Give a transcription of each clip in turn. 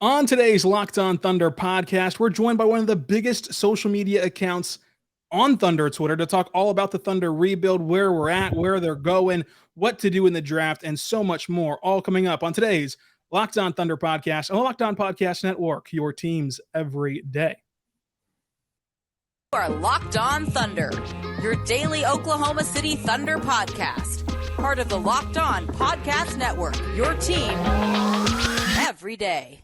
On today's Locked On Thunder podcast, we're joined by one of the biggest social media accounts on Thunder Twitter to talk all about the Thunder rebuild, where we're at, where they're going, what to do in the draft, and so much more. All coming up on today's Locked On Thunder podcast on the Locked On Podcast Network, your teams every day. You are Locked On Thunder, your daily Oklahoma City Thunder podcast. Part of the Locked On Podcast Network, your team every day.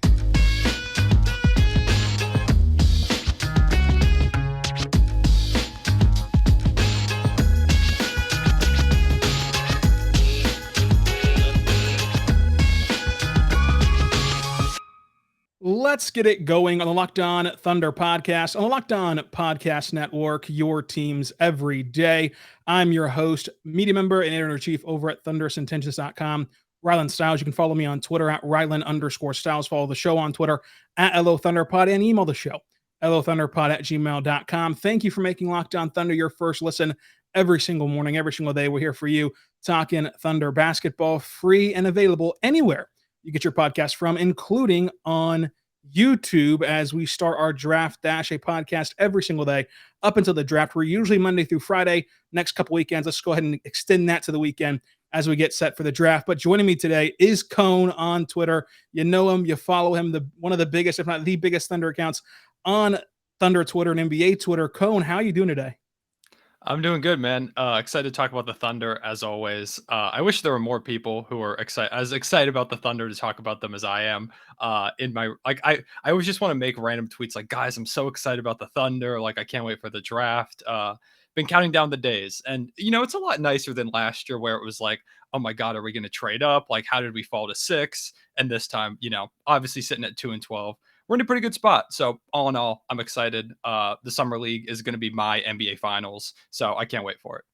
Let's get it going on the Locked On Thunder podcast on the Locked On Podcast Network, your teams every day. I'm your host, media member, and editor-in-chief over at thunderousIntentions.com, Rylan Stiles. You can follow me on Twitter at Rylan_Stiles. Follow the show on Twitter at LOThunderPod and email the show, LOThunderPod@gmail.com. Thank you for making Locked On Thunder your first listen every single morning, every single day. We're here for you, talking Thunder basketball, free and available anywhere you get your podcast from, including on YouTube, as we start our Draft Dash, a podcast every single day up until the draft. We're usually Monday through Friday. Next couple weekends, let's go ahead and extend that to the weekend as we get set for the draft. But joining me today is Cone on Twitter. You know him, you follow him, one of the biggest, if not the biggest, Thunder accounts on Thunder Twitter and NBA Twitter. Cone, how are you doing today? I'm doing good, man. Excited to talk about the Thunder as always. I wish there were more people who are excited about the Thunder to talk about them as I am. I always just want to make random tweets like, guys, I'm so excited about the Thunder. Like, I can't wait for the draft. Been counting down the days, and it's a lot nicer than last year where it was like, oh my God, are we going to trade up? Like, how did we fall to 6? And this time, obviously sitting at 2-12. We're in a pretty good spot. So all in all, I'm excited. The Summer League is going to be my NBA Finals, so I can't wait for it.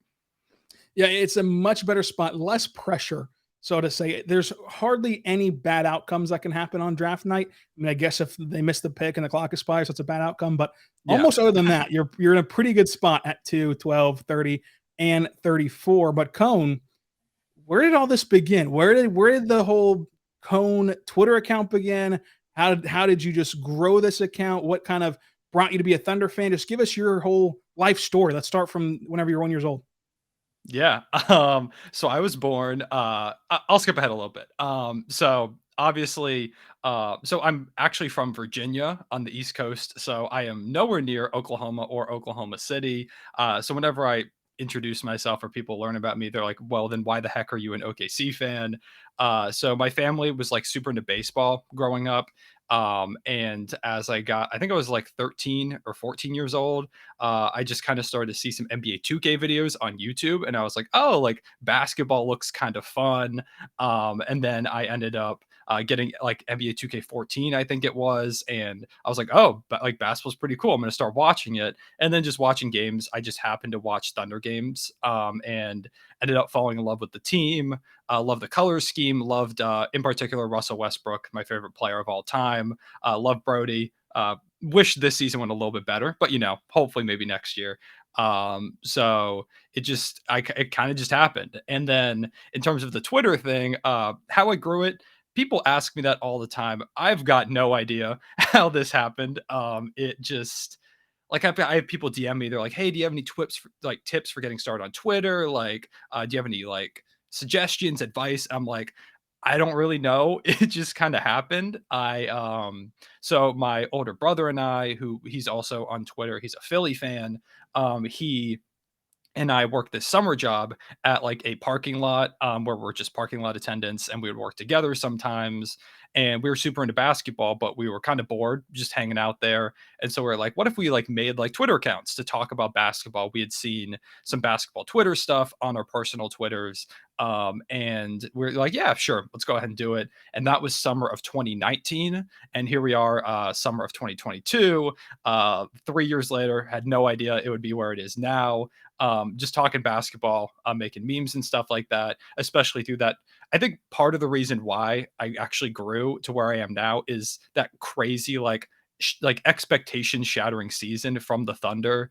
Yeah, it's a much better spot, less pressure, so to say. There's hardly any bad outcomes that can happen on draft night. I mean, I guess if they miss the pick and the clock expires, that's a bad outcome. But almost other than that, you're in a pretty good spot at 2, 12, 30, and 34. But Cone, where did all this begin? Where did the whole Cone Twitter account begin? How did you just grow this account? What kind of brought you to be a Thunder fan? Just give us your whole life story. Let's start from whenever you're 1 year old. Yeah. So I was born, I'll skip ahead a little bit. So obviously, so I'm actually from Virginia on the East Coast. So I am nowhere near Oklahoma or Oklahoma City. So whenever I introduce myself or people learn about me, they're like, well, then why the heck are you an OKC fan? So my family was like super into baseball growing up. And as I think I was like 13 or 14 years old, I just kind of started to see some NBA 2K videos on YouTube, and I was like, oh, like basketball looks kind of fun. And then I ended up getting like NBA 2K14, I think it was, and I was like, oh, but like basketball's pretty cool. I'm gonna start watching it, and then just watching games. I just happened to watch Thunder games, and ended up falling in love with the team. Loved the color scheme. Loved, in particular, Russell Westbrook, my favorite player of all time. Love Brody. Wish this season went a little bit better, but hopefully maybe next year. So it kind of just happened. And then in terms of the Twitter thing, how I grew it, people ask me that all the time. I've got no idea how this happened. It just like I have people DM me. They're like, "Hey, do you have any tips for getting started on Twitter? Like, do you have any like suggestions, advice?" I'm like, I don't really know. It just kind of happened. So my older brother and I, he's also on Twitter, he's a Philly fan. He and I worked this summer job at like a parking lot, where we're just parking lot attendants, and we would work together sometimes. And we were super into basketball, but we were kind of bored just hanging out there. And so we are like, what if we like made like Twitter accounts to talk about basketball? We had seen some basketball Twitter stuff on our personal Twitters. And we're like, yeah, sure, let's go ahead and do it. And that was summer of 2019. And here we are, summer of 2022. 3 years later, had no idea it would be where it is now. Just talking basketball, making memes and stuff like that, especially through that. I think part of the reason why I actually grew to where I am now is that crazy, like, like expectation shattering season from the Thunder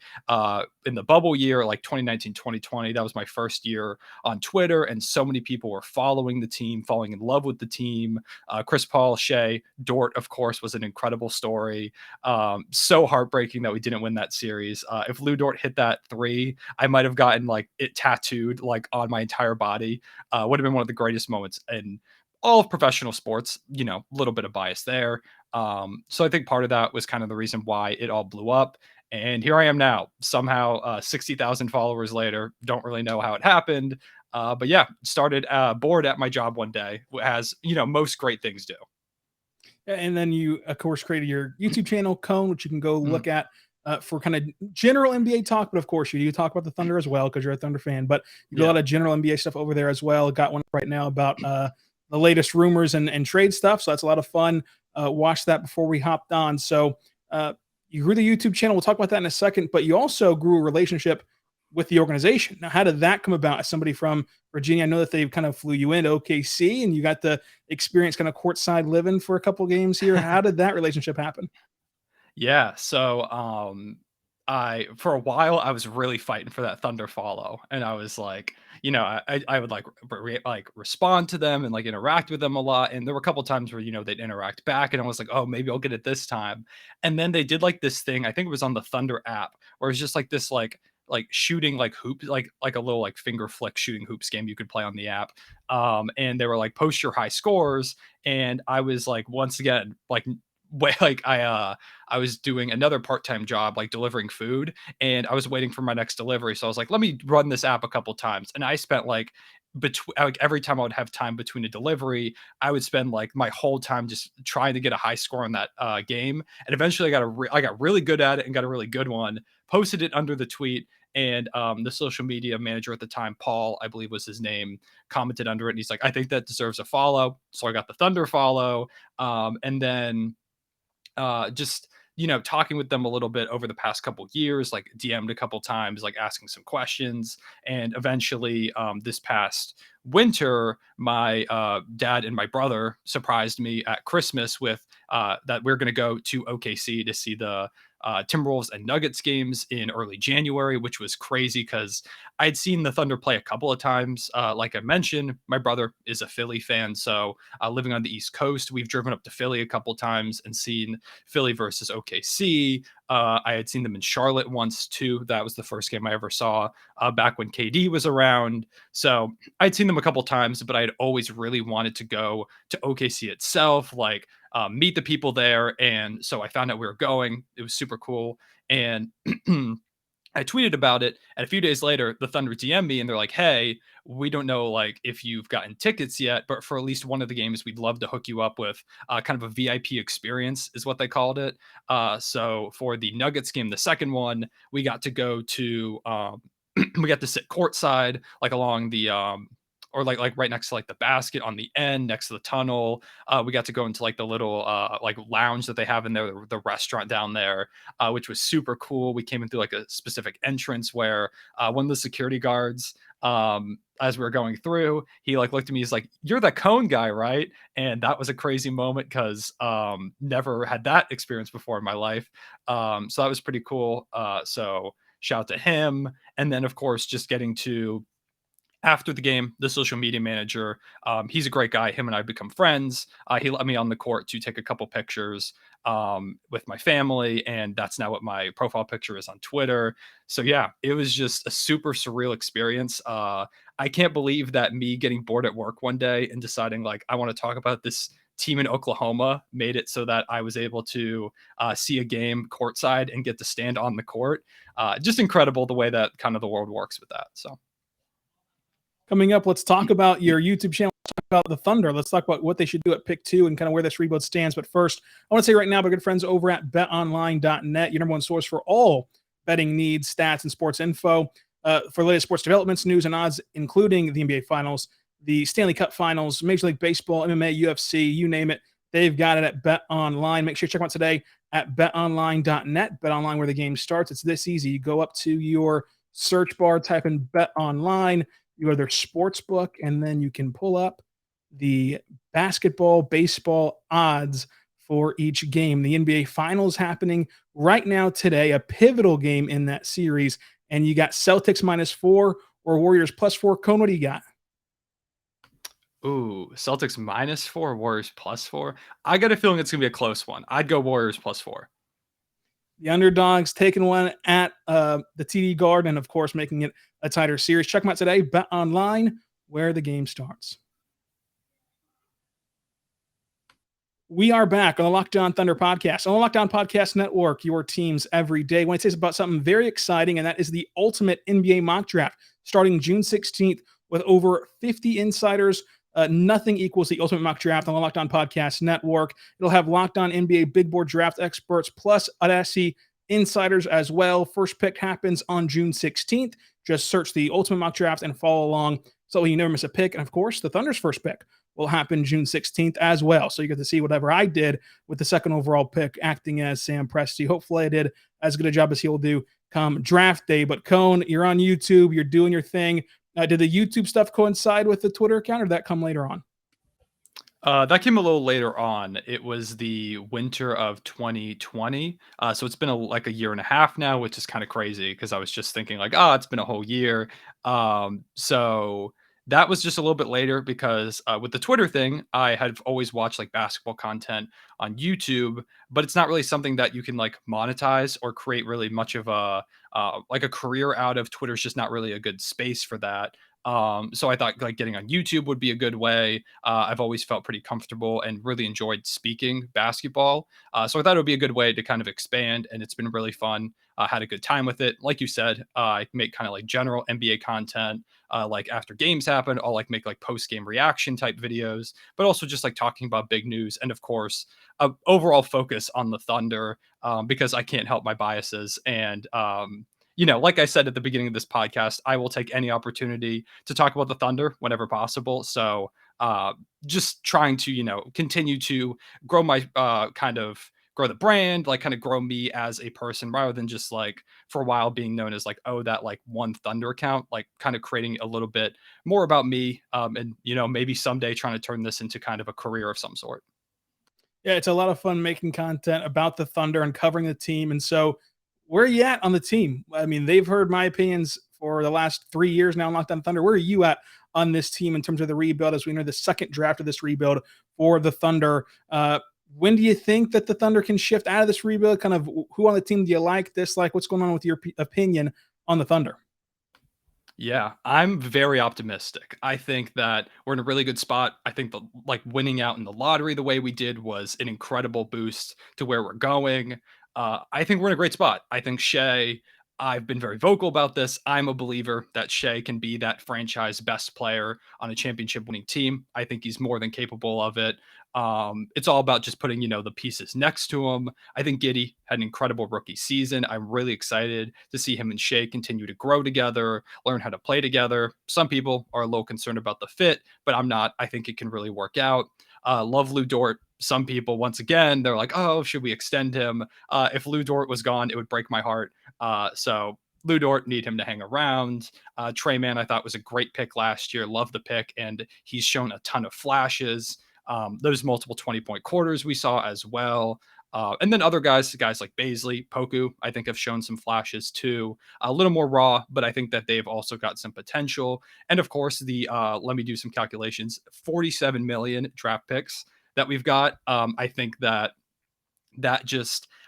in the bubble year, like 2019, 2020. That was my first year on Twitter, and so many people were following the team, falling in love with the team. Chris Paul, Shea, Dort, of course, was an incredible story. So heartbreaking that we didn't win that series. If Lou Dort hit that three, I might have gotten like it tattooed like on my entire body. Would have been one of the greatest moments in all of professional sports. A little bit of bias there. So I think part of that was kind of the reason why it all blew up. And here I am now, somehow 60,000 followers later. Don't really know how it happened. But yeah, started bored at my job one day, as most great things do. And then you, of course, created your YouTube channel, Cone, which you can go look at for kind of general NBA talk. But of course, you talk about the Thunder as well because you're a Thunder fan. But you do a lot of general NBA stuff over there as well. Got one right now about the latest rumors and trade stuff. So that's a lot of fun. Watch that before we hopped on. So you grew the YouTube channel. We'll talk about that in a second. But you also grew a relationship with the organization. Now, how did that come about? As somebody from Virginia, I know that they kind of flew you into OKC and you got the experience kind of courtside living for a couple games here. How did that relationship happen? Yeah. So for a while I was really fighting for that Thunder follow, and I was like, I would like respond to them and like interact with them a lot. And there were a couple times where they'd interact back, and I was like, oh, maybe I'll get it this time. And then they did like this thing, I think it was on the Thunder app, where it's just like this like shooting like hoop, like a little like finger flick shooting hoops game you could play on the app. And they were like, post your high scores. And I was like, once again, like I was doing another part-time job, like delivering food, and I was waiting for my next delivery. So I was like, let me run this app a couple times. And I spent like every time I would have time between a delivery, I would spend like my whole time just trying to get a high score on that game. And eventually I got really good at it and got a really good one, posted it under the tweet. And the social media manager at the time, Paul, I believe was his name, commented under it. And he's like, I think that deserves a follow. So I got the Thunder follow. And then just talking with them a little bit over the past couple years, like DM'd a couple times, like asking some questions. And eventually this past winter, my dad and my brother surprised me at Christmas with that we're going to go to OKC to see the Timberwolves and Nuggets games in early January, which was crazy because I'd seen the Thunder play a couple of times. Like I mentioned, my brother is a Philly fan. So living on the East Coast, we've driven up to Philly a couple times and seen Philly versus OKC. I had seen them in Charlotte once too. That was the first game I ever saw back when KD was around. So I'd seen them a couple times, but I'd always really wanted to go to OKC itself, like meet the people there. And so I found out we were going. It was super cool. And I tweeted about it, and a few days later, the Thunder DM me, and they're like, hey, we don't know like if you've gotten tickets yet, but for at least one of the games, we'd love to hook you up with kind of a VIP experience is what they called it. So for the Nuggets game, the second one, we got to go to, we got to sit courtside, like along the, or like right next to like the basket on the end next to the tunnel. We got to go into like the little like lounge that they have in there, the restaurant down there, which was super cool. We came in through like a specific entrance where one of the security guards, as we were going through, he like looked at me, he's like, you're the Cone guy, right? And that was a crazy moment because never had that experience before in my life. So that was pretty cool. So shout out to him. And then of course, just getting to, after the game, the social media manager, he's a great guy. Him and I become friends. He let me on the court to take a couple pictures with my family, and that's now what my profile picture is on Twitter. So yeah, it was just a super surreal experience. I can't believe that me getting bored at work one day and deciding like I want to talk about this team in Oklahoma made it so that I was able to see a game courtside and get to stand on the court. Just incredible the way that kind of the world works with that. So. Coming up, let's talk about your YouTube channel. Let's talk about the Thunder. Let's talk about what they should do at pick 2 and kind of where this rebuild stands. But first, I want to say right now, my good friends over at BetOnline.net, your number one source for all betting needs, stats, and sports info. For the latest sports developments, news, and odds, including the NBA Finals, the Stanley Cup Finals, Major League Baseball, MMA, UFC, you name it, they've got it at BetOnline. Make sure you check them out today at BetOnline.net. BetOnline, where the game starts. It's this easy. You go up to your search bar, type in BetOnline. You go to their sports book, and then you can pull up the basketball, baseball odds for each game. The NBA Finals happening right now today, a pivotal game in that series. And you got Celtics -4 or Warriors +4. Cone, what do you got? Ooh, Celtics -4, Warriors +4. I got a feeling it's gonna be a close one. I'd go Warriors +4. The underdogs taking one at the TD Garden, and of course, making it a tighter series. Check them out today. BetOnline, where the game starts. We are back on the Locked On Thunder Podcast, on the Locked On Podcast Network, your teams every day. I want to say about something very exciting, and that is the Ultimate NBA Mock Draft, starting June 16th with over 50 insiders. Nothing equals the Ultimate Mock Draft on the Locked On Podcast Network. It'll have Locked On NBA Big Board Draft experts plus Audacity insiders as well. First pick happens on June 16th. Just search the Ultimate Mock Draft and follow along so you never miss a pick. And of course, the Thunder's first pick will happen June 16th as well. So you get to see whatever I did with the second overall pick, acting as Sam Presti. Hopefully I did as good a job as he will do come draft day. But Cone, you're on YouTube. You're doing your thing. Did the YouTube stuff coincide with the Twitter account, or did that come later on? That came a little later on. It was the winter of 2020. So it's been like a year and a half now, which is kind of crazy because I was just thinking like, it's been a whole year. So that was just a little bit later because with the Twitter thing, I had always watched like basketball content on YouTube, but it's not really something that you can like monetize or create really much of a like a career out of. Twitter's just not really a good space for that. So I thought like getting on YouTube would be a good way. I've always felt pretty comfortable and really enjoyed speaking basketball. So I thought it would be a good way to kind of expand, and it's been really fun. Had a good time with it. Like you said, I make kind of like general NBA content, like after games happen, I'll like make like post-game reaction type videos, but also just like talking about big news. And of course, overall focus on the Thunder, because I can't help my biases. And, like I said at the beginning of this podcast, I will take any opportunity to talk about the Thunder whenever possible. So just trying to, continue to grow my grow the brand, like kind of grow me as a person rather than just like for a while being known as like, that like one Thunder account, like kind of creating a little bit more about me. And, maybe someday trying to turn this into kind of a career of some sort. Yeah, it's a lot of fun making content about the Thunder and covering the team. And so, where are you at on the team? I mean, they've heard my opinions for the last 3 years now on Locked On Thunder. Where are you at on this team in terms of the rebuild as we enter the second draft of this rebuild for the Thunder? When do you think that the Thunder can shift out of this rebuild? Kind of who on the team do you like, dislike? What's going on with your opinion on the Thunder? Yeah, I'm very optimistic. I think that we're in a really good spot. I think the like winning out in the lottery the way we did was an incredible boost to where we're going. I think we're in a great spot. I think Shea, I've been very vocal about this. I'm a believer that Shea can be that franchise best player on a championship winning team. I think he's more than capable of it. It's all about just putting, the pieces next to him. I think Giddey had an incredible rookie season. I'm really excited to see him and Shea continue to grow together, learn how to play together. Some people are a little concerned about the fit, but I'm not. I think it can really work out. Love Lou Dort. Some people, once again, they're like, should we extend him? If Lou Dort was gone, it would break my heart. So Lou Dort, need him to hang around. Trey Mann, I thought was a great pick last year. Love the pick, and he's shown a ton of flashes. Those multiple 20-point quarters we saw as well. And then other guys like Baisley, Poku, I think have shown some flashes too. A little more raw, but I think that they've also got some potential. And of course, let me do some calculations, 47 million draft picks that we've got. I think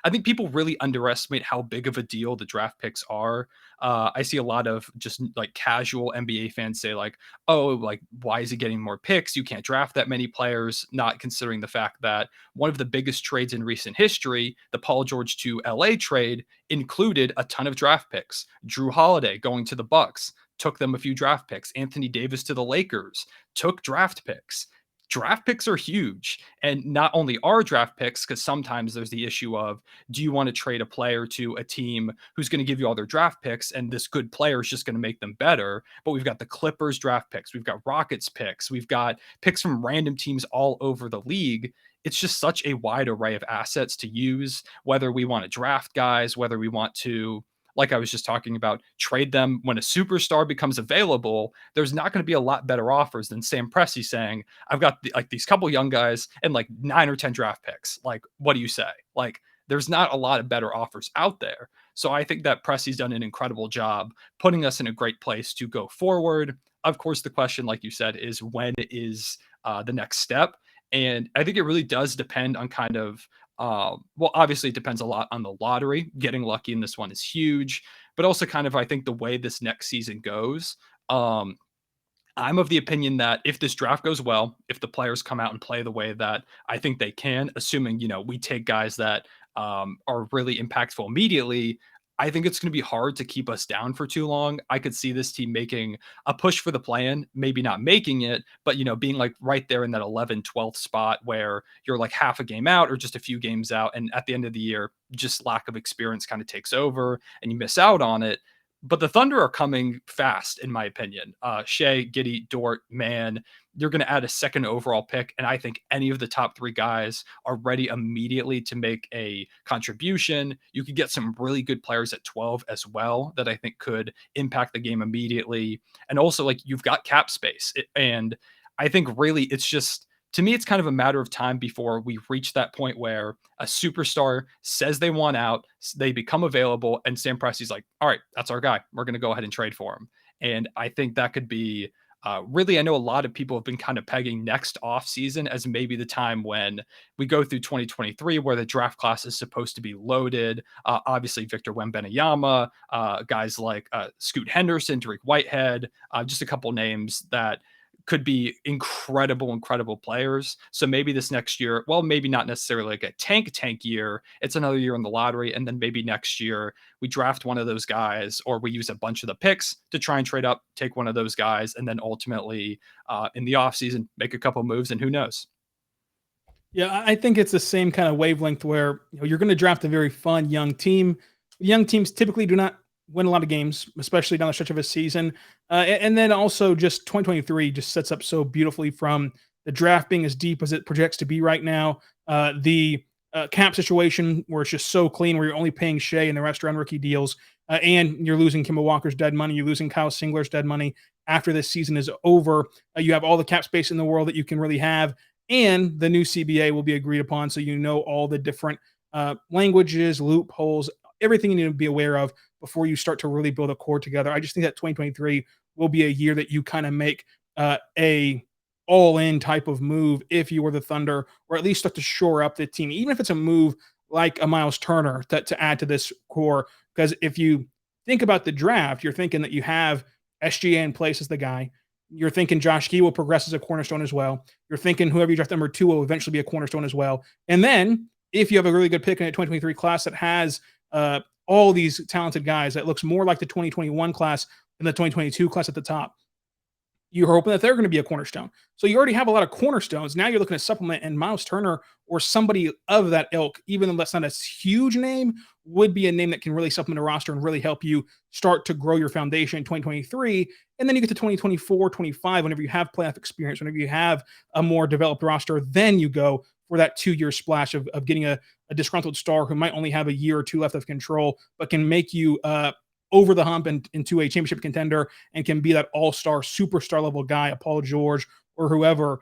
I think people really underestimate how big of a deal the draft picks are. I see a lot of just like casual NBA fans say like, like why is he getting more picks? You can't draft that many players, not considering the fact that one of the biggest trades in recent history, the Paul George to LA trade, included a ton of draft picks. Drew Holiday going to the Bucks took them a few draft picks. Anthony Davis to the Lakers took draft picks. Draft picks are huge, and not only are draft picks, because sometimes there's the issue of, do you want to trade a player to a team who's going to give you all their draft picks and this good player is just going to make them better? But we've got the Clippers draft picks, we've got Rockets picks, we've got picks from random teams all over the league. It's just such a wide array of assets to use, whether we want to draft guys, whether we want to like I was just talking about, trade them when a superstar becomes available, there's not going to be a lot better offers than Sam Presti saying, I've got these couple young guys and like 9 or 10 draft picks. Like, what do you say? Like, there's not a lot of better offers out there. So I think that Presti's done an incredible job putting us in a great place to go forward. Of course, the question, like you said, is when is the next step? And I think it really does depend on kind of, well, obviously it depends a lot on the lottery. Getting lucky in this one is huge, but also kind of, I think the way this next season goes, I'm of the opinion that if this draft goes well, if the players come out and play the way that I think they can, assuming, we take guys that are really impactful immediately, I think it's going to be hard to keep us down for too long. I could see this team making a push for the play-in, maybe not making it, but, being like right there in that 11th, 12th spot where you're like half a game out or just a few games out. And at the end of the year, just lack of experience kind of takes over and you miss out on it. But the Thunder are coming fast, in my opinion. Shea, Giddey, Dort, Mann, you're going to add a second overall pick. And I think any of the top 3 guys are ready immediately to make a contribution. You could get some really good players at 12 as well that I think could impact the game immediately. And also, like, you've got cap space. And I think really it's just, to me, it's kind of a matter of time before we reach that point where a superstar says they want out, they become available, and Sam Presti's like, all right, that's our guy. We're going to go ahead and trade for him. And I think that could be really, I know a lot of people have been kind of pegging next off season as maybe the time when we go through 2023, where the draft class is supposed to be loaded. Obviously, Victor Wembanyama, guys like Scoot Henderson, Tariq Whitehead, just a couple names that could be incredible players. So maybe this next year, well, maybe not necessarily like a tank year. It's another year in the lottery. And then maybe next year we draft one of those guys, or we use a bunch of the picks to try and trade up, take one of those guys, and then ultimately in the offseason, make a couple moves, and who knows? Yeah, I think it's the same kind of wavelength where you're going to draft a very fun young team. Young teams typically do not win a lot of games, especially down the stretch of a season. And then also just 2023 just sets up so beautifully from the draft being as deep as it projects to be right now. The cap situation where it's just so clean, where you're only paying Shea and the rest are on rookie deals. And you're losing Kemba Walker's dead money. You're losing Kyle Singler's dead money after this season is over. You have all the cap space in the world that you can really have. And the new CBA will be agreed upon. So all the different languages, loopholes, everything you need to be aware of before you start to really build a core together. I just think that 2023 will be a year that you kind of make a all-in type of move if you were the Thunder, or at least start to shore up the team, even if it's a move like a Miles Turner to add to this core. Because if you think about the draft, you're thinking that you have SGA in place as the guy. You're thinking Josh Giddey will progress as a cornerstone as well. You're thinking whoever you draft number 2 will eventually be a cornerstone as well. And then if you have a really good pick in a 2023 class that has all these talented guys that looks more like the 2021 class than the 2022 class at the top, you're hoping that they're going to be a cornerstone. So you already have a lot of cornerstones. Now you're looking at supplement, and Miles Turner or somebody of that ilk, even though that's not a huge name, would be a name that can really supplement a roster and really help you start to grow your foundation in 2023. And then you get to 2024, 25, whenever you have playoff experience, whenever you have a more developed roster, then you go for that 2-year splash of getting a disgruntled star who might only have a year or 2 left of control, but can make you over the hump and into a championship contender and can be that all-star, superstar level guy, a Paul George or whoever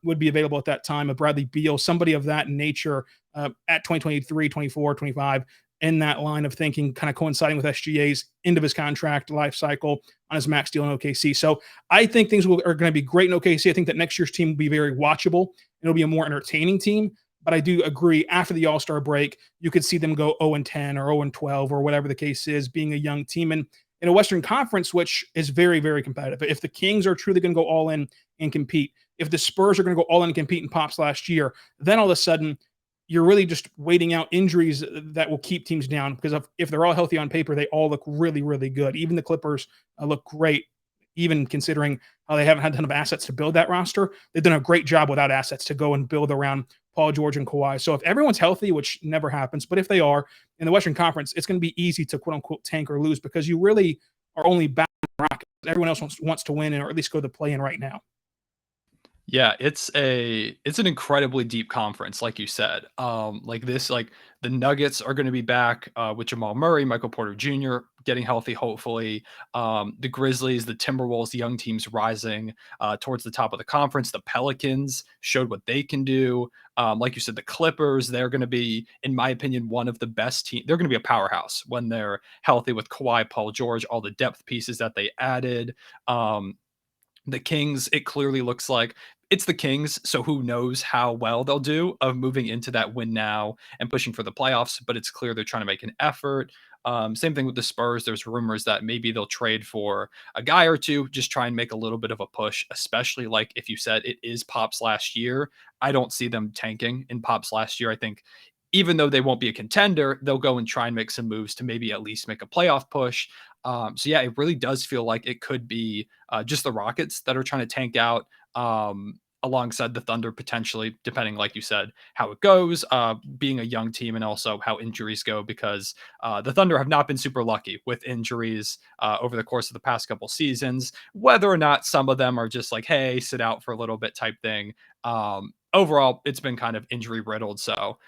would be available at that time, a Bradley Beal, somebody of that nature at 2023, 24, 25, in that line of thinking, kind of coinciding with SGA's end of his contract life cycle on his max deal in OKC. So I think things are going to be great in OKC. I think that next year's team will be very watchable. It'll be a more entertaining team. But I do agree, after the All-Star break, you could see them go 0-10 or 0-12 or whatever the case is, being a young team. And in a Western Conference, which is very, very competitive. If the Kings are truly going to go all in and compete, if the Spurs are going to go all in and compete in Pops last year, then all of a sudden you're really just waiting out injuries that will keep teams down, because if they're all healthy on paper, they all look really, really good. Even the Clippers look great, even considering how they haven't had a ton of assets to build that roster. They've done a great job without assets to go and build around Paul George and Kawhi. So if everyone's healthy, which never happens, but if they are in the Western Conference, it's going to be easy to quote unquote tank or lose, because you really are only battling Rockets. Everyone else wants to win, or at least go to the play-in right now. Yeah, it's an incredibly deep conference, like you said. Like the Nuggets are going to be back with Jamal Murray, Michael Porter Jr. getting healthy, hopefully. The Grizzlies, the Timberwolves, the young teams rising towards the top of the conference. The Pelicans showed what they can do. Like you said, the Clippers, they're going to be, in my opinion, one of the best teams. They're going to be a powerhouse when they're healthy with Kawhi, Paul George, all the depth pieces that they added. The Kings, it clearly looks like it's the Kings, so who knows how well they'll do of moving into that win now and pushing for the playoffs, but it's clear they're trying to make an effort. Same thing with the Spurs. There's rumors that maybe they'll trade for a guy or two, just try and make a little bit of a push, especially like if you said it is Pop's last year. I don't see them tanking in Pop's last year. I think even though they won't be a contender, they'll go and try and make some moves to maybe at least make a playoff push. So yeah, it really does feel like it could be just the Rockets that are trying to tank out alongside the Thunder potentially, depending, like you said, how it goes, being a young team and also how injuries go, because the Thunder have not been super lucky with injuries over the course of the past couple seasons, whether or not some of them are just like, hey, sit out for a little bit type thing. Overall, it's been kind of injury riddled. So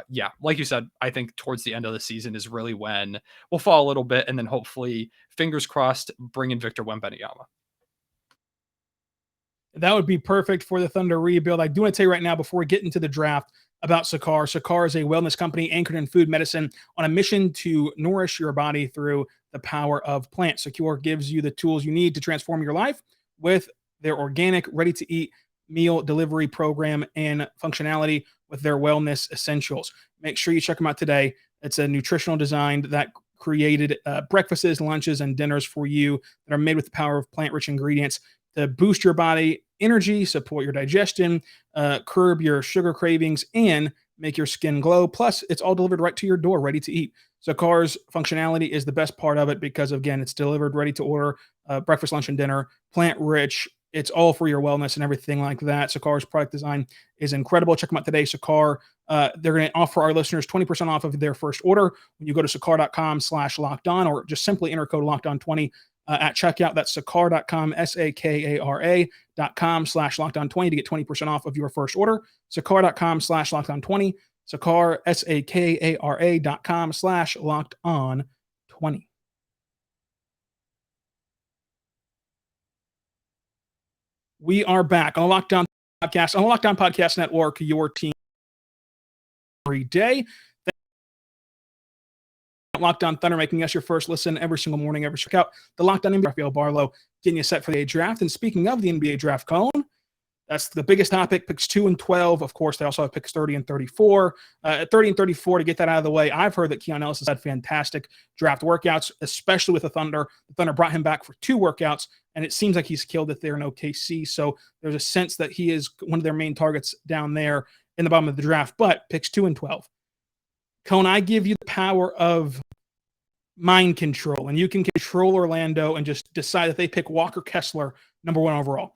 yeah, like you said, I think towards the end of the season is really when we'll fall a little bit, and then hopefully, fingers crossed, bring in Victor Wembanyama. That would be perfect for the Thunder rebuild. I do want to tell you right now, before we get into the draft, about Sakara. Sakara is a wellness company anchored in food medicine on a mission to nourish your body through the power of plants. Sakara gives you the tools you need to transform your life with their organic, ready-to-eat meal delivery program and functionality with their wellness essentials. Make sure you check them out today. It's a nutritional design that created breakfasts, lunches, and dinners for you that are made with the power of plant-rich ingredients to boost your body energy, support your digestion, curb your sugar cravings, and make your skin glow. Plus, it's all delivered right to your door, ready to eat. So Car's functionality is the best part of it because, again, it's delivered ready to order, breakfast, lunch, and dinner, plant rich. It's all for your wellness and everything like that. Sakar's product design is incredible. Check them out today. Sakar, they're going to offer our listeners 20% off of their first order when you go to sakar.com/lockedon, or just simply enter code LOCKEDON20 at checkout. That's sakara.com, sakara.com/lockedon20 to get 20% off of your first order. Sakara.com/lockedon20. Sakara, sakara.com/lockedon20. We are back on the Lockdown Podcast, on the Lockdown Podcast Network, your team every day. Lockdown Thunder, making us your first listen every single morning. Every check out the Lockdown NBA. Rafael Barlow getting you set for the NBA draft. And speaking of the NBA draft, Cone, that's the biggest topic. Picks 2 and 12. Of course, they also have picks 30 and 34. At 30 and 34, to get that out of the way, I've heard that Keon Ellis has had fantastic draft workouts, especially with the Thunder. The Thunder brought him back for 2 workouts, and it seems like he's killed it there in OKC. So there's a sense that he is one of their main targets down there in the bottom of the draft. But picks 2 and 12. Cone, I give you the power of mind control, and you can control Orlando and just decide that they pick Walker Kessler number 1 overall.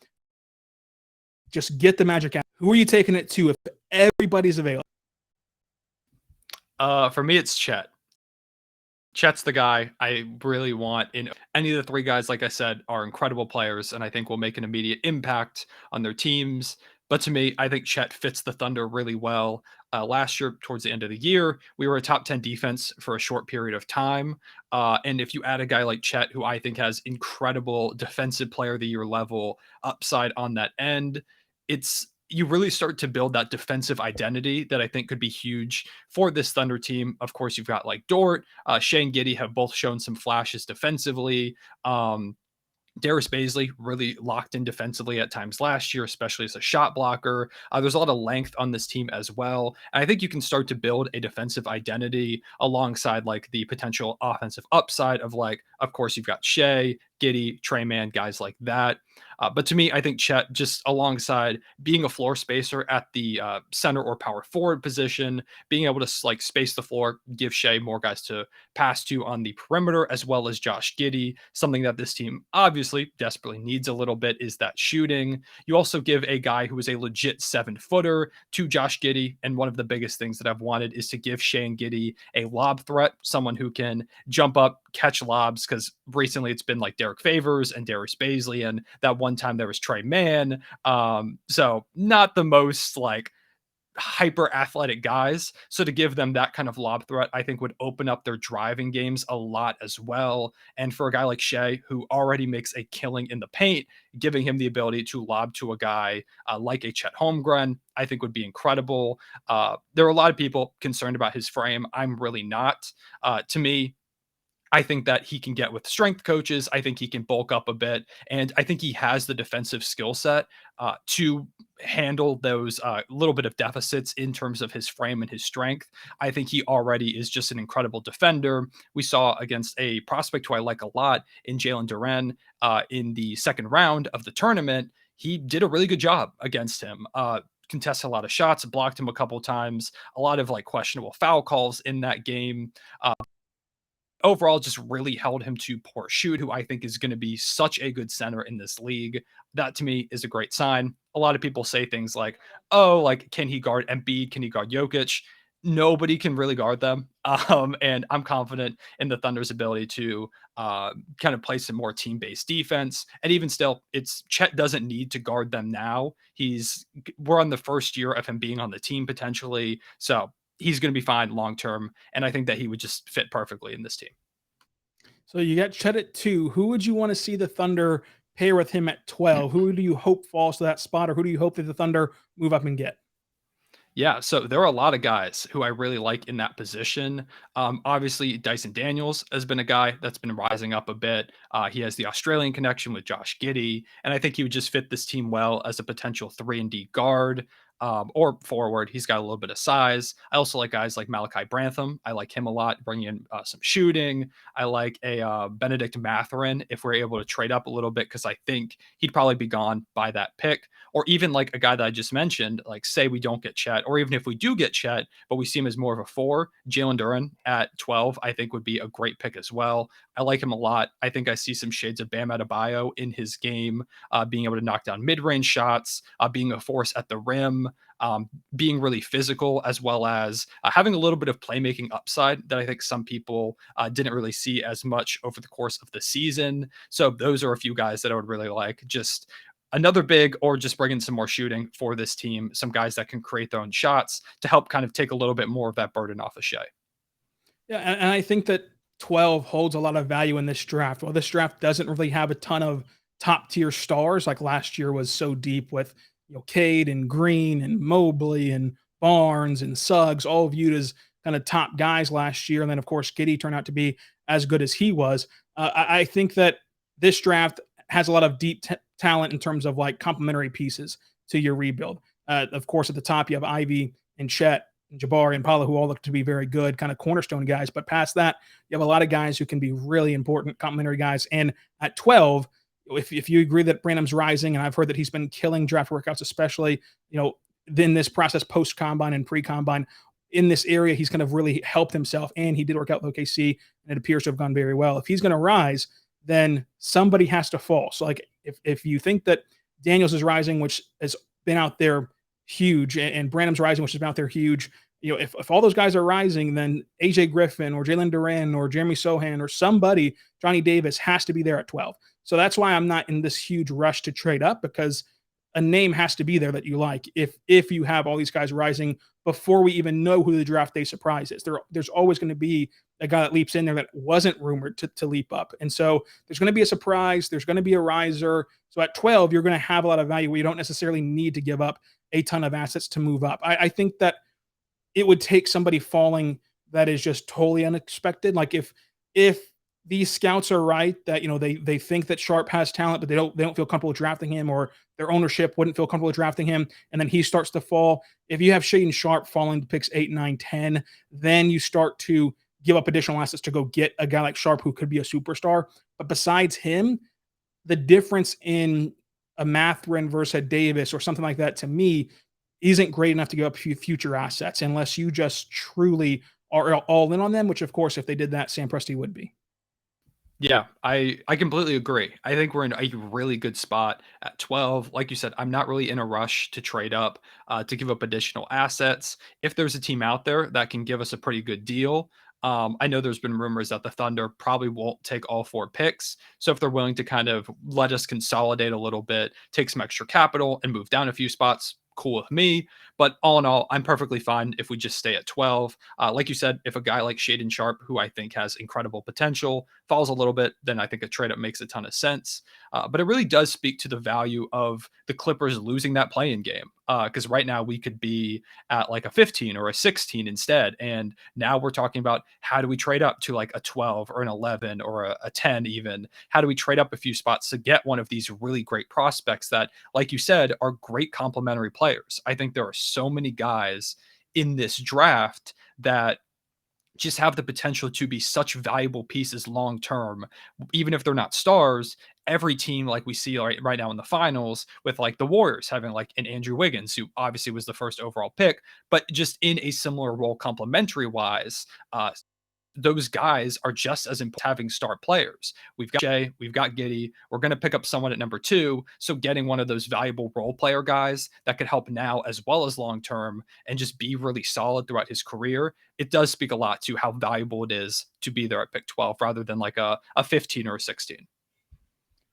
Just get the magic out. Who are you taking it to if everybody's available? For me, it's Chet. Chet's the guy I really want in any of the 3 guys. Like I said, are incredible players, and I think will make an immediate impact on their teams. But to me, I think Chet fits the Thunder really well. Last year, towards the end of the year, we were a top 10 defense for a short period of time. And if you add a guy like Chet, who I think has incredible defensive player of the year level upside on that end, you really start to build that defensive identity that I think could be huge for this Thunder team. Of course, you've got like Dort, Shea and Giddey have both shown some flashes defensively. Darius Baisley really locked in defensively at times last year, especially as a shot blocker. There's a lot of length on this team as well. And I think you can start to build a defensive identity alongside like the potential offensive upside of like, of course, you've got Shea, Giddey, Trey Man, guys like that. But to me, I think Chet, just alongside being a floor spacer at the center or power forward position, being able to like space the floor, give Shea more guys to pass to on the perimeter, as well as Josh Giddey. Something that this team obviously desperately needs a little bit is that shooting. You also give a guy who is a legit 7-footer to Josh Giddey. And one of the biggest things that I've wanted is to give Shea and Giddey a lob threat, someone who can jump up, catch lobs, because recently it's been like Derek Favors and Darius Baisley, and that one time there was Trey Mann. So not the most like hyper athletic guys. So to give them that kind of lob threat, I think would open up their driving games a lot as well. And for a guy like Shea, who already makes a killing in the paint, giving him the ability to lob to a guy like a Chet Holmgren, I think would be incredible. There are a lot of people concerned about his frame. I'm really not. To me, I think that he can get with strength coaches. I think he can bulk up a bit. And I think he has the defensive skill set to handle those little bit of deficits in terms of his frame and his strength. I think he already is just an incredible defender. We saw against a prospect who I like a lot in Jalen Duren in the second round of the tournament. He did a really good job against him. Contested a lot of shots, blocked him a couple times, a lot of like questionable foul calls in that game. Overall, just really held him to poor shoot, who I think is going to be such a good center in this league. That to me is a great sign. A lot of people say things like, oh, like, can he guard Embiid? Can he guard Jokic? Nobody can really guard them. And I'm confident in the Thunder's ability to kind of play some more team-based defense. And even still, Chet doesn't need to guard them now. We're on the first year of him being on the team potentially. So he's going to be fine long-term. And I think that he would just fit perfectly in this team. So you got Chet at 2. Who would you want to see the Thunder pair with him at 12? Who do you hope falls to that spot, or who do you hope that the Thunder move up and get? Yeah, so there are a lot of guys who I really like in that position. Obviously, Dyson Daniels has been a guy that's been rising up a bit. He has the Australian connection with Josh Giddey, and I think he would just fit this team well as a potential 3-and-D guard. Or forward. He's got a little bit of size. I also like guys like Malachi Brantham. I like him a lot, bringing in some shooting. I like a Benedict Mathurin if we're able to trade up a little bit, because I think he'd probably be gone by that pick. Or even like a guy that I just mentioned, like say we don't get Chet, or even if we do get Chet, but we see him as more of a 4, Jalen Duren at 12, I think would be a great pick as well. I like him a lot. I think I see some shades of Bam Adebayo in his game, being able to knock down mid-range shots, being a force at the rim, being really physical, as well as having a little bit of playmaking upside that I think some people didn't really see as much over the course of the season. So those are a few guys that I would really like. Just another big, or just bring in some more shooting for this team, some guys that can create their own shots to help kind of take a little bit more of that burden off of Shea. Yeah, and I think that 12 holds a lot of value in this draft. Well, this draft doesn't really have a ton of top tier stars, like last year was so deep with Cade and Green and Mobley and Barnes and Suggs, all viewed as kind of top guys last year. And then, of course, Giddey turned out to be as good as he was. I think that this draft has a lot of deep talent in terms of like complementary pieces to your rebuild. Of course, at the top, you have Ivy and Chet and Jabari and Paolo, who all look to be very good, kind of cornerstone guys. But past that, you have a lot of guys who can be really important complementary guys. And at 12, if you agree that Branham's rising, and I've heard that he's been killing draft workouts, especially, in this process post-combine and pre-combine, in this area, he's kind of really helped himself, and he did work out with OKC, and it appears to have gone very well. If he's going to rise, then somebody has to fall. So like if you think that Daniels is rising, which has been out there huge, and Branham's rising, which has been out there huge, if all those guys are rising, then AJ Griffin or Jalen Duren or Jeremy Sohan or somebody, Johnny Davis, has to be there at 12. So that's why I'm not in this huge rush to trade up, because a name has to be there that you like. If you have all these guys rising before we even know who the draft day surprise is, there's always going to be a guy that leaps in there that wasn't rumored to leap up. And so there's going to be a surprise. There's going to be a riser. So at 12, you're going to have a lot of value where you don't necessarily need to give up a ton of assets to move up. I think that it would take somebody falling that is just totally unexpected. Like if these scouts are right that they think that Sharp has talent, but they don't feel comfortable drafting him, or their ownership wouldn't feel comfortable drafting him, and then he starts to fall. If you have Shaedon Sharp falling to picks 8, 9, 10, then you start to give up additional assets to go get a guy like Sharp who could be a superstar. But besides him, the difference in a Mathurin versus a Davis or something like that, to me, isn't great enough to give up future assets unless you just truly are all in on them, which of course, if they did that, Sam Presti would be. Yeah, I completely agree. I think we're in a really good spot at 12. Like you said, I'm not really in a rush to trade up, to give up additional assets. If there's a team out there that can give us a pretty good deal, I know there's been rumors that the Thunder probably won't take all 4 picks. So if they're willing to kind of let us consolidate a little bit, take some extra capital and move down a few spots, cool with me. But all in all, I'm perfectly fine if we just stay at 12. Like you said, if a guy like Shaedon Sharpe, who I think has incredible potential, falls a little bit, then I think a trade up makes a ton of sense. But it really does speak to the value of the Clippers losing that play-in game. Because right now we could be at like a 15 or a 16 instead. And now we're talking about how do we trade up to like a 12 or an 11 or a 10 even? How do we trade up a few spots to get one of these really great prospects that, like you said, are great complementary players? I think there are so many guys in this draft that just have the potential to be such valuable pieces long term, even if they're not stars. Every team, like we see right now in the finals, with like the Warriors having like an Andrew Wiggins, who obviously was the first overall pick, but just in a similar role, complementary wise, those guys are just as important having star players. We've got Shea, we've got Giddey. We're going to pick up someone at number 2. So getting one of those valuable role player guys that could help now as well as long term and just be really solid throughout his career, it does speak a lot to how valuable it is to be there at pick 12 rather than like a 15 or a 16.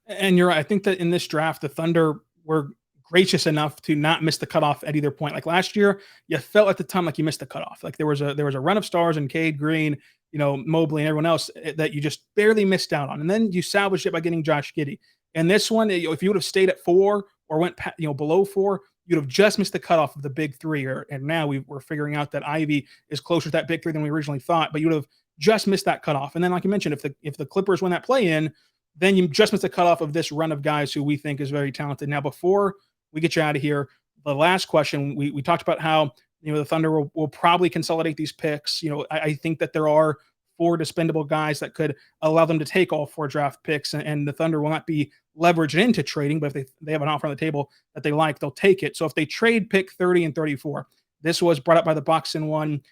And you're right. I think that in this draft, the Thunder were gracious enough to not miss the cutoff at either point. Like last year, you felt at the time like you missed the cutoff. Like there was a run of stars and Cade Green, Mobley and everyone else that you just barely missed out on. And then you salvaged it by getting Josh Giddey. And this one, if you would have stayed at 4 or went below 4, you'd have just missed the cutoff of the big 3. And now we're figuring out that Ivy is closer to that big 3 than we originally thought, but you would have just missed that cutoff. And then, like you mentioned, if the Clippers win that play in, then you just missed the cutoff of this run of guys who we think is very talented. Now, before we get you out of here, the last question, we talked about how the Thunder will probably consolidate these picks. I think that there are 4 dispendable guys that could allow them to take all 4 draft picks, and the Thunder will not be leveraged into trading, but if they have an offer on the table that they like, they'll take it. So if they trade pick 30 and 34, this was brought up by the Box and One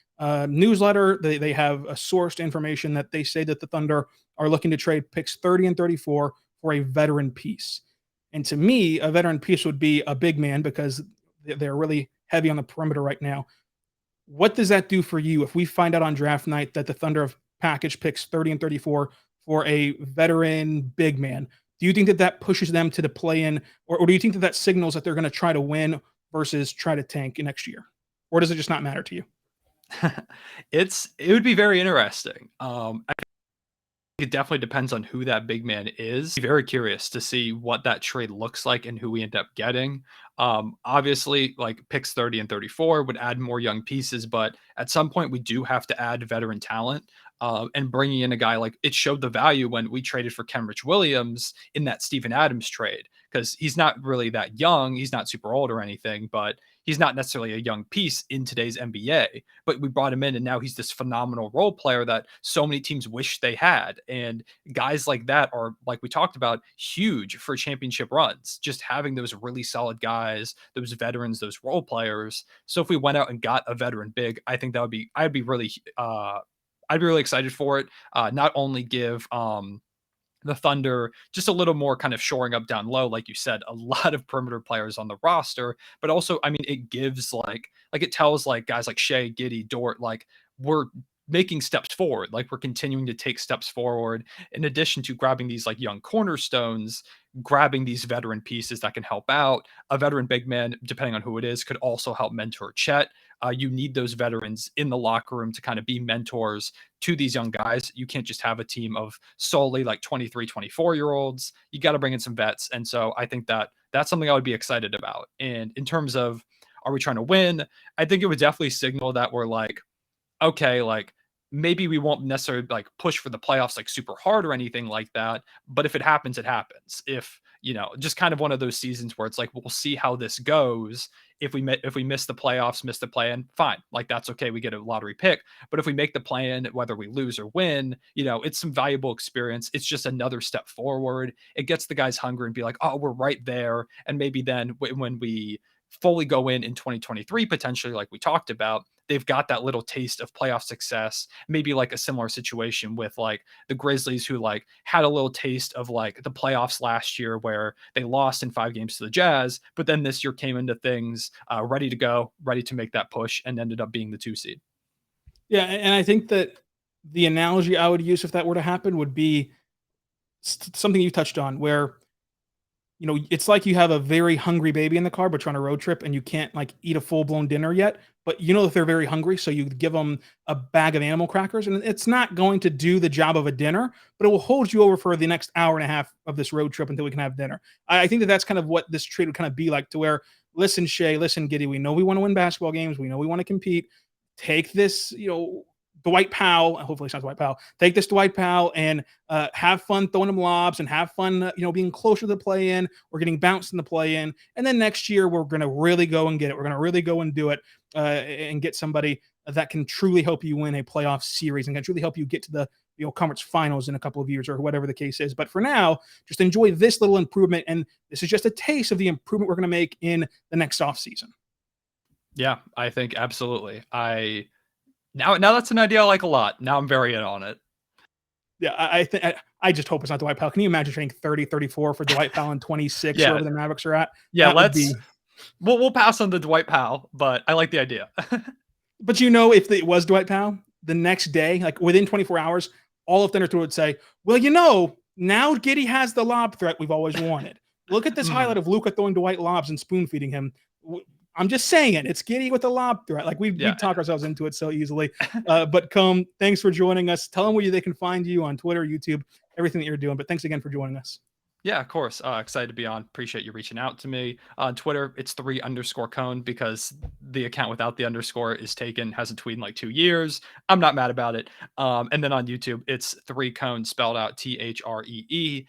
newsletter. They have a sourced information that they say that the Thunder are looking to trade picks 30 and 34 for a veteran piece. And to me, a veteran piece would be a big man because they're really heavy on the perimeter right now. What does that do for you if we find out on draft night that the Thunder have packaged picks 30 and 34 for a veteran big man? Do you think that pushes them to the play-in, or do you think that signals that they're going to try to win versus try to tank next year? Or does it just not matter to you? It would be very interesting. It definitely depends on who that big man is. I'm very curious to see what that trade looks like and who we end up getting. Obviously, like picks 30 and 34 would add more young pieces, but at some point we do have to add veteran talent. And bringing in a guy like it showed the value when we traded for Kenrich Williams in that Steven Adams trade, because he's not really that young. He's not super old or anything, but he's not necessarily a young piece in today's NBA. But we brought him in, and now he's this phenomenal role player that so many teams wish they had. And guys like that are, like we talked about, huge for championship runs. Just having those really solid guys, those veterans, those role players. So if we went out and got a veteran big, I think I'd be really excited for it. Not only give the Thunder just a little more kind of shoring up down low, like you said, a lot of perimeter players on the roster, but also, I mean, it gives like it tells like guys like Shea, Giddey, Dort, like we're making steps forward, like we're continuing to take steps forward in addition to grabbing these like young cornerstones, grabbing these veteran pieces that can help out. A veteran big man, depending on who it is, could also help mentor Chet. You need those veterans in the locker room to kind of be mentors to these young guys. You can't just have a team of solely like 23, 24-year-olds. You got to bring in some vets. And so I think that that's something I would be excited about. And in terms of, are we trying to win? I think it would definitely signal that we're like, okay, like maybe we won't necessarily like push for the playoffs like super hard or anything like that. But if it happens, it happens. If, just kind of one of those seasons where it's like, we'll see how this goes. If we miss the playoffs, miss the play-in, fine. Like that's okay. We get a lottery pick. But if we make the play-in, whether we lose or win, it's some valuable experience. It's just another step forward. It gets the guys hungry and be like, oh, we're right there. And maybe then when we fully go in 2023, potentially, like we talked about, they've got that little taste of playoff success, maybe like a similar situation with like the Grizzlies, who like had a little taste of like the playoffs last year where they lost in 5 games to the Jazz, but then this year came into things ready to go, ready to make that push, and ended up being the 2 seed. Yeah, and I think that the analogy I would use if that were to happen would be something you touched on, where it's like you have a very hungry baby in the car, but you're on a road trip and you can't like eat a full blown dinner yet, but that they're very hungry. So you give them a bag of animal crackers, and it's not going to do the job of a dinner, but it will hold you over for the next hour and a half of this road trip until we can have dinner. I think that that's kind of what this trade would kind of be like, to where, listen, Shea, listen, Giddey, we know we want to win basketball games. We know we want to compete. Take this, Dwight Powell, hopefully it's not Dwight Powell, take this Dwight Powell and have fun throwing him lobs and have fun, being closer to the play-in or getting bounced in the play-in. And then next year, we're going to really go and get it. We're going to really go and do it and get somebody that can truly help you win a playoff series and can truly help you get to the conference finals in a couple of years or whatever the case is. But for now, just enjoy this little improvement. And this is just a taste of the improvement we're going to make in the next offseason. Yeah, I think absolutely. Now that's an idea I like a lot. Now I'm very in on it. Yeah, I just hope it's not Dwight Powell. Can you imagine trading 30, 34 for Dwight Powell and 26, wherever the Mavericks are at? Yeah, we'll pass on the Dwight Powell, but I like the idea. But if it was Dwight Powell, the next day, like within 24 hours, all of Thunder would say, well, now Giddey has the lob threat we've always wanted. Look at this highlight of Luka throwing Dwight lobs and spoon feeding him. I'm just saying it's Giddey with the lob threat. Like we talk ourselves into it so easily. But thanks for joining us. Tell them where they can find you on Twitter, YouTube, everything that you're doing. But thanks again for joining us. Yeah, of course. Excited to be on. Appreciate you reaching out to me. On Twitter, it's 3_cone because the account without the underscore is taken, hasn't tweeted in like 2 years. I'm not mad about it. And then on YouTube, it's 3cone spelled out THREECONE.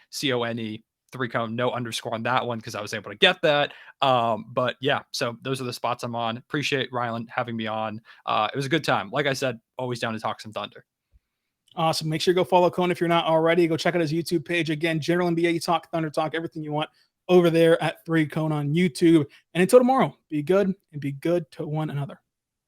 3cone, no underscore on that one because I was able to get that. But yeah, so those are the spots I'm on. Appreciate Ryland having me on. It was a good time. Like I said, always down to talk some Thunder. Awesome. Make sure you go follow Cone if you're not already. Go check out his YouTube page. Again, general NBA talk, Thunder talk, everything you want over there at 3cone on YouTube. And until tomorrow, be good and be good to one another.